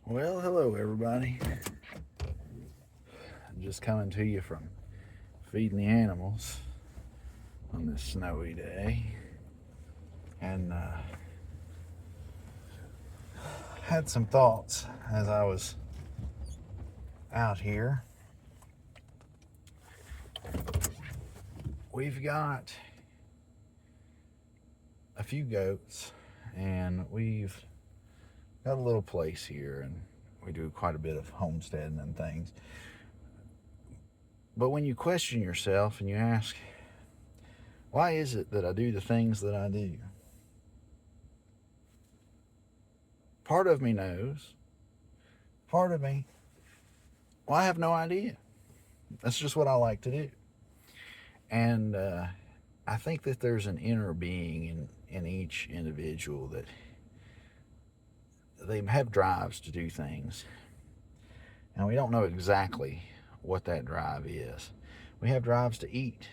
Well, hello everybody. I'm just coming to you from feeding the animals on this snowy day, and had some thoughts as I was out here. We've got a few goats, and we've got a little place here, and we do quite a bit of homesteading and things. But when you question yourself and you ask, why is it that I do the things that I do? Part of me knows. Part of me, well, I have no idea. That's just what I like to do. And I think that there's an inner being in each individual that they have drives to do things. And we don't know exactly what that drive is. We have drives to eat.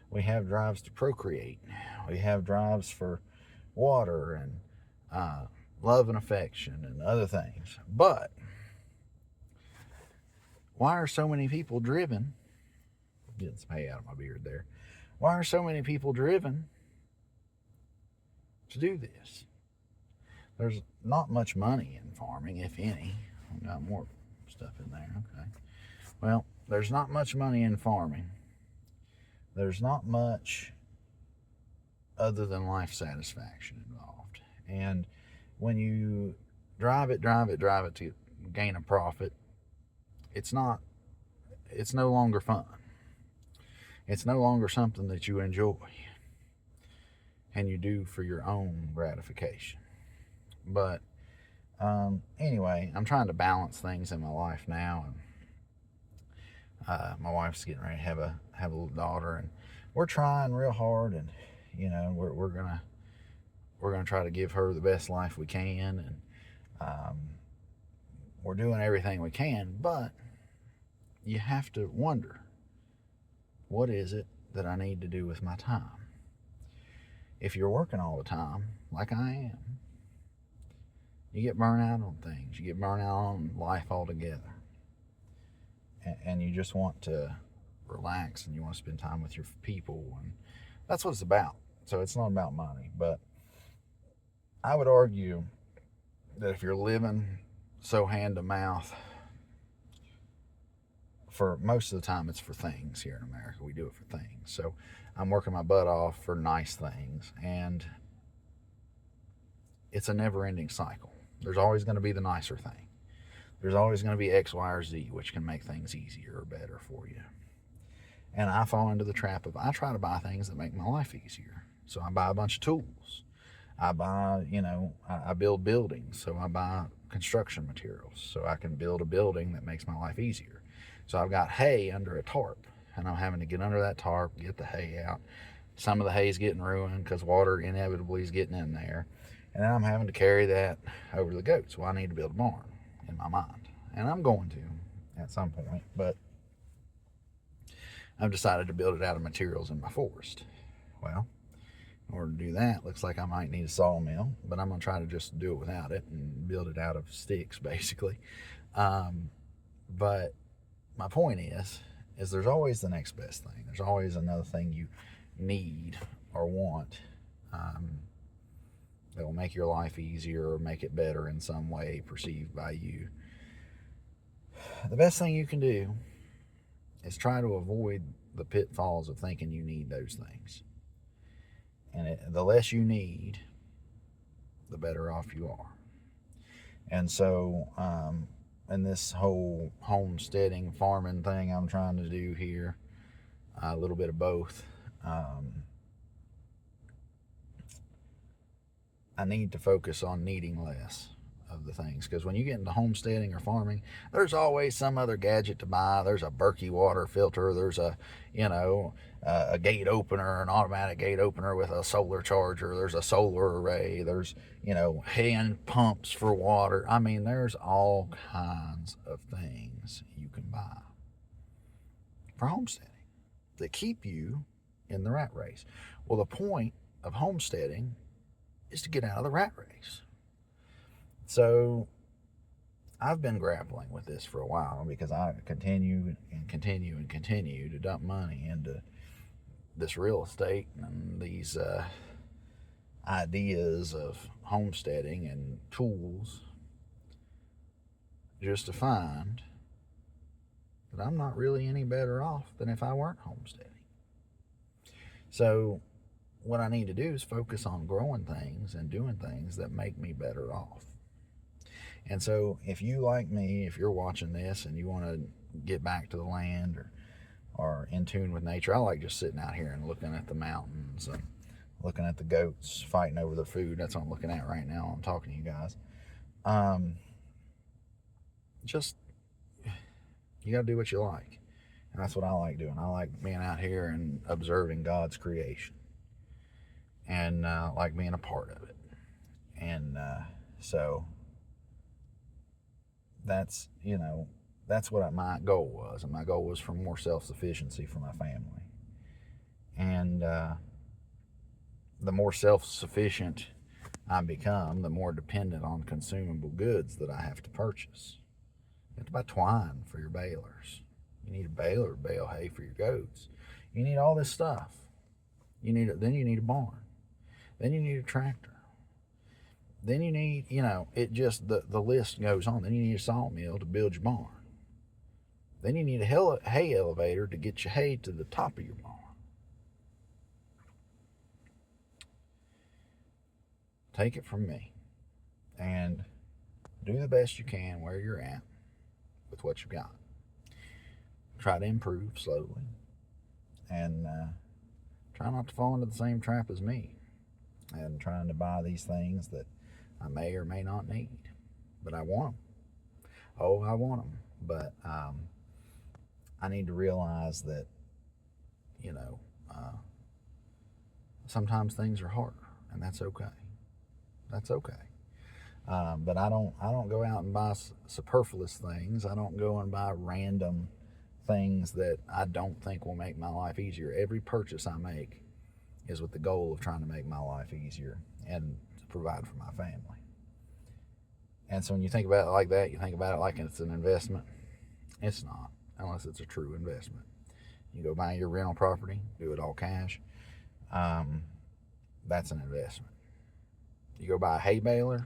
We have drives to procreate. We have drives for water and love and affection and other things. But why are so many people driven? Getting some hay out of my beard there. Why are so many people driven to do this? There's not much money in farming, if any. I've got more stuff in there. Okay. Well, there's not much money in farming. There's not much other than life satisfaction involved. And when you drive it to gain a profit, it's no longer fun. It's no longer something that you enjoy and you do for your own gratification. But anyway, I'm trying to balance things in my life now, and my wife's getting ready to have a little daughter, and we're trying real hard, and we're gonna try to give her the best life we can, and we're doing everything we can. But you have to wonder, what is it that I need to do with my time? If you're working all the time, like I am, you get burnt out on things. You get burnt out on life altogether. And you just want to relax, and you want to spend time with your people. And that's what it's about. So it's not about money. But I would argue that if you're living so hand to mouth, for most of the time it's for things here in America. We do it for things. So I'm working my butt off for nice things. And it's a never-ending cycle. There's always going to be the nicer thing. There's always going to be X, Y, or Z, which can make things easier or better for you. And I fall into the trap of, I try to buy things that make my life easier. So I buy a bunch of tools. I buy, I build buildings. So I buy construction materials so I can build a building that makes my life easier. So I've got hay under a tarp, and I'm having to get under that tarp, get the hay out. Some of the hay is getting ruined because water inevitably is getting in there. And then I'm having to carry that over to the goats. Well, I need to build a barn in my mind. And I'm going to at some point. But I've decided to build it out of materials in my forest. Well, in order to do that, looks like I might need a sawmill. But I'm going to try to just do it without it and build it out of sticks, basically. But my point is there's always the next best thing. There's always another thing you need or want that will make your life easier or make it better in some way perceived by you. The best thing you can do is try to avoid the pitfalls of thinking you need those things. And the less you need, the better off you are. And so, in this whole homesteading, farming thing I'm trying to do here, a little bit of both, I need to focus on needing less of the things, because when you get into homesteading or farming, there's always some other gadget to buy. There's a Berkey water filter. There's a gate opener, an automatic gate opener with a solar charger. There's a solar array. There's hand pumps for water. I mean, there's all kinds of things you can buy for homesteading that keep you in the rat race. Well, the point of homesteading is to get out of the rat race. So I've been grappling with this for a while because I continue to dump money into this real estate and these ideas of homesteading and tools, just to find that I'm not really any better off than if I weren't homesteading. So what I need to do is focus on growing things and doing things that make me better off. And so if you, like me, if you're watching this and you want to get back to the land or in tune with nature, I like just sitting out here and looking at the mountains and looking at the goats fighting over their food. That's what I'm looking at right now. I'm talking to you guys. Just, you got to do what you like. And that's what I like doing. I like being out here and observing God's creation. And like being a part of it. And so that's, that's what my goal was. And my goal was for more self-sufficiency for my family. And the more self-sufficient I become, the more dependent on consumable goods that I have to purchase. You have to buy twine for your balers. You need a baler to bale hay for your goats. You need all this stuff. Then you need a barn. Then you need a tractor. Then you need, it just, the list goes on. Then you need a sawmill to build your barn. Then you need a hay elevator to get your hay to the top of your barn. Take it from me and do the best you can where you're at with what you've got. Try to improve slowly and try not to fall into the same trap as me and trying to buy these things that I may or may not need, but I want them. Oh, I want them, but I need to realize that, sometimes things are harder, and that's okay. That's okay. But I don't go out and buy superfluous things. I don't go and buy random things that I don't think will make my life easier. Every purchase I make is with the goal of trying to make my life easier and to provide for my family. And so when you think about it like that, you think about it like it's an investment. It's not, unless it's a true investment. You go buy your rental property, do it all cash. That's an investment. You go buy a hay baler,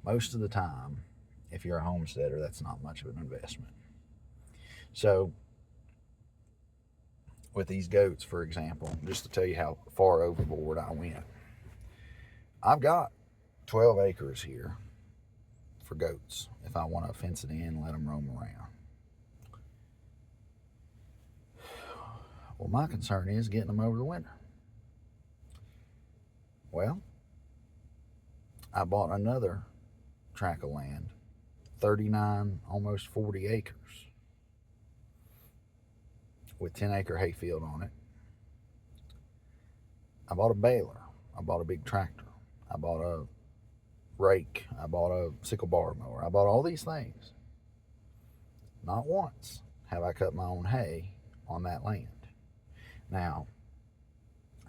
most of the time, if you're a homesteader, that's not much of an investment. So with these goats, for example, just to tell you how far overboard I went, I've got 12 acres here for goats if I want to fence it in and let them roam around. Well, my concern is getting them over the winter. Well, I bought another tract of land, 39, almost 40 acres, with 10-acre hayfield on it. I bought a baler. I bought a big tractor. I bought a rake. I bought a sickle bar mower. I bought all these things. Not once have I cut my own hay on that land. Now,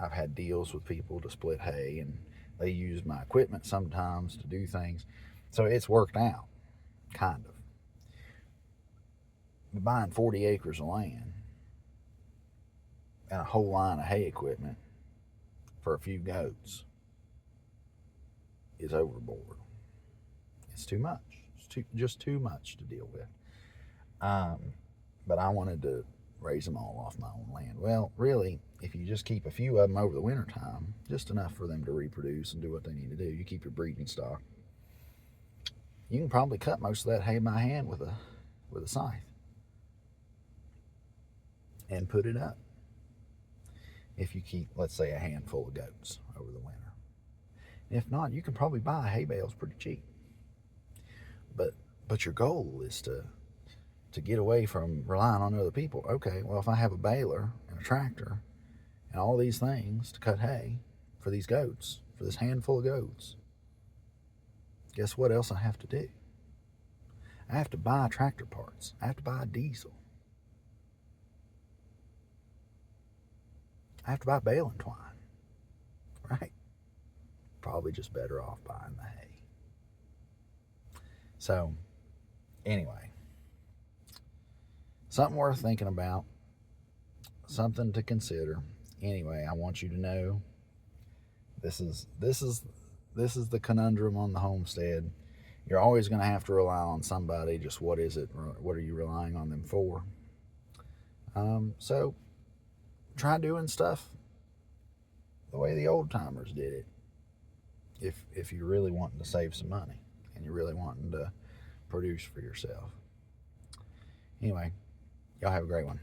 I've had deals with people to split hay, and they use my equipment sometimes to do things. So it's worked out, kind of. But buying 40 acres of land and a whole line of hay equipment for a few goats is overboard. It's too much. It's just too much to deal with. But I wanted to raise them all off my own land. Well, really, if you just keep a few of them over the winter time, just enough for them to reproduce and do what they need to do, you keep your breeding stock, you can probably cut most of that hay by hand with a scythe and put it up. If you keep, let's say, a handful of goats over the winter. If not, you can probably buy hay bales pretty cheap. But your goal is to get away from relying on other people. Okay, well, if I have a baler and a tractor and all these things to cut hay for these goats, for this handful of goats, guess what else I have to do? I have to buy tractor parts. I have to buy diesel. I have to buy baling twine, right? Probably just better off buying the hay. So, anyway, something worth thinking about, something to consider. Anyway, I want you to know this is the conundrum on the homestead. You're always going to have to rely on somebody. Just what is it? What are you relying on them for? So try doing stuff the way the old timers did it. If you're really wanting to save some money and you're really wanting to produce for yourself. Anyway, y'all have a great one.